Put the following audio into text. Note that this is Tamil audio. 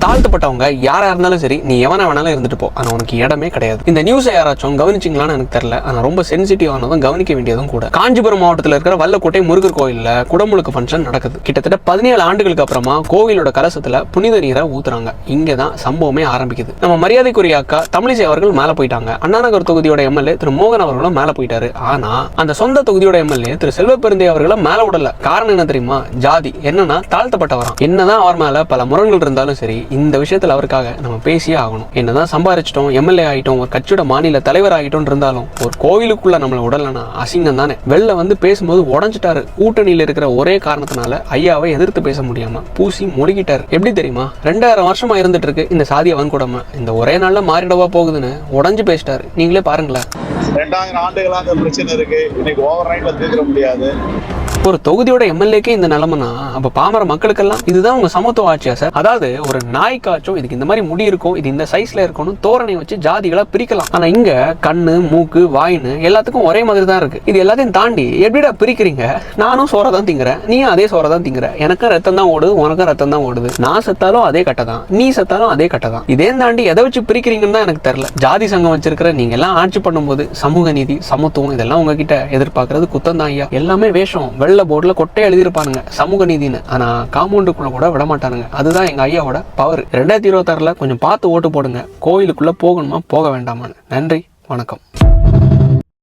தாழ்த்தப்பட்டவங்க யாரா இருந்தாலும் சரி, நீ எவனா வேணாலும் இருந்துட்டு போ, ஆனா உனக்கு இடமே கிடையாது. இந்த நியூஸை யாராச்சும் கவனிச்சிங்களான்னு எனக்கு தெரியல, ஆனா ரொம்ப சென்சிட்டிவ் ஆனதும் கவனிக்க வேண்டியதும் கூட. காஞ்சிபுரம் மாவட்டத்தில் இருக்கிற வல்லக்கோட்டை முருகர் கோயில்ல குடமுழுக்கு ஃபங்க்ஷன் நடக்குது. கிட்டத்தட்ட 17 ஆண்டுகளுக்கு அப்புறமா கோவிலோட கலசத்துல புனித நீரை ஊத்துறாங்க. இங்கதான் சம்பவமே ஆரம்பிக்குது. நம்ம மரியாதைக்குரிய அக்கா தமிழிசை அவர்கள் மேல போயிட்டாங்க. அண்ணாநகர் தொகுதியோட எம்எல்ஏ திரு மோகன் அவர்களும் மேல போயிட்டாரு. ஆனா அந்த சொந்த தொகுதியோட எம்எல்ஏ திரு செல்வப்பெருந்தை அவர்களை மேல விடல. காரணம் என்ன தெரியுமா? ஜாதி. என்னன்னா தாழ்த்தப்பட்டவராம். என்னதான் அவர் மேல பல முரண்கள் இருந்தாலும் சரி, இந்த விஷயத்துல அவருக்காக நம்ம பேசியே ஆகணும். என்னதான் சம்பாரிச்சிட்டோம், எம்எல்ஏ ஆகிட்டோம், ஒரு கட்சியோட மாநில தலைவர் ஆகிட்டோம் இருந்தாலும் ஒரு கோவிலுக்குள்ள நம்மளை உடலனா அசிங்கம் தானே. வெளில வந்து பேசும்போது உடஞ்சிட்டாரு. கூட்டணியில் இருக்கிற ஒரே காரணத்தினால ஐயாவை எதிர்த்து பேச முடியாம பூசி மொழிகிட்டாரு. எப்படி தெரியுமா? 2000 வருஷமா இருந்துட்டு இருக்கு இந்த சாதிய வன்கொடுமை. இந்த ஒரே நாள்ல மாறிடவா போகுதுன்னு உடஞ்சு பேசிட்டாரு. நீங்களே பாருங்களேன். 2000 ஆண்டுகளாக பிரச்சனை இருக்கு. இன்னைக்கு ஓவர் நைட்ல தீர்க்க முடியாது. ஒரு தொகுதியோட எம்எல்ஏக்கே இந்த நிலைமைனா அப்ப பாமர மக்களுக்கெல்லாம் இதுதான் உங்க சமத்துவ ஆட்சியா சார்? அதாவது ஒரு நாய்க்காச்சும் இதுக்கு இந்த மாதிரி முடி இருக்கும், இது இந்த சைஸ்ல இருக்கணும், தோரணை வச்சு ஜாதிகளா பிரிக்கலாம். ஆனா இங்க கண்ணு, மூக்கு, வாயின்னு எல்லாத்துக்கும் ஒரே மாதிரி தான் இருக்கு. இது எல்லாத்தையும் தாண்டி எப்படிடா பிரிக்கிறீங்க? நானும் சோறை தான் திங்குறேன், நீயும் அதே சோறை தான் திங்குற, எனக்கும் ரத்தம் தான் ஓடுது, உனக்கும் ரத்தம் தான் ஓடுது, நான் செத்தாலும் அதே கட்டை தான், நீ செத்தாலும் அதே கட்டை தான். இதே தாண்டி எதை வச்சு பிரிக்கிறீங்கன்னு தான் எனக்கு தெரியல. ஜாதி சங்கம் வச்சிருக்கிற நீங்க எல்லாம் ஆட்சி பண்ணும்போது சமூக நீதி, சமத்துவம் இதெல்லாம் உங்ககிட்ட எதிர்பார்க்கறது குத்தம் தான் ஐயா. எல்லாமே வேஷம். வெள்ள போர்டுல கொட்டை எழுதியிருப்பானுங்க சமூக நீதினு, ஆனா காம்பவுண்டுக்குள்ள கூட விட மாட்டானுங்க. அதுதான் எங்க ஐயாவோட பவர். 2026ல கொஞ்சம் பார்த்து ஓட்டு போடுங்க. கோயிலுக்குள்ள போகணுமா போக வேண்டாமான்னு. நன்றி, வணக்கம்.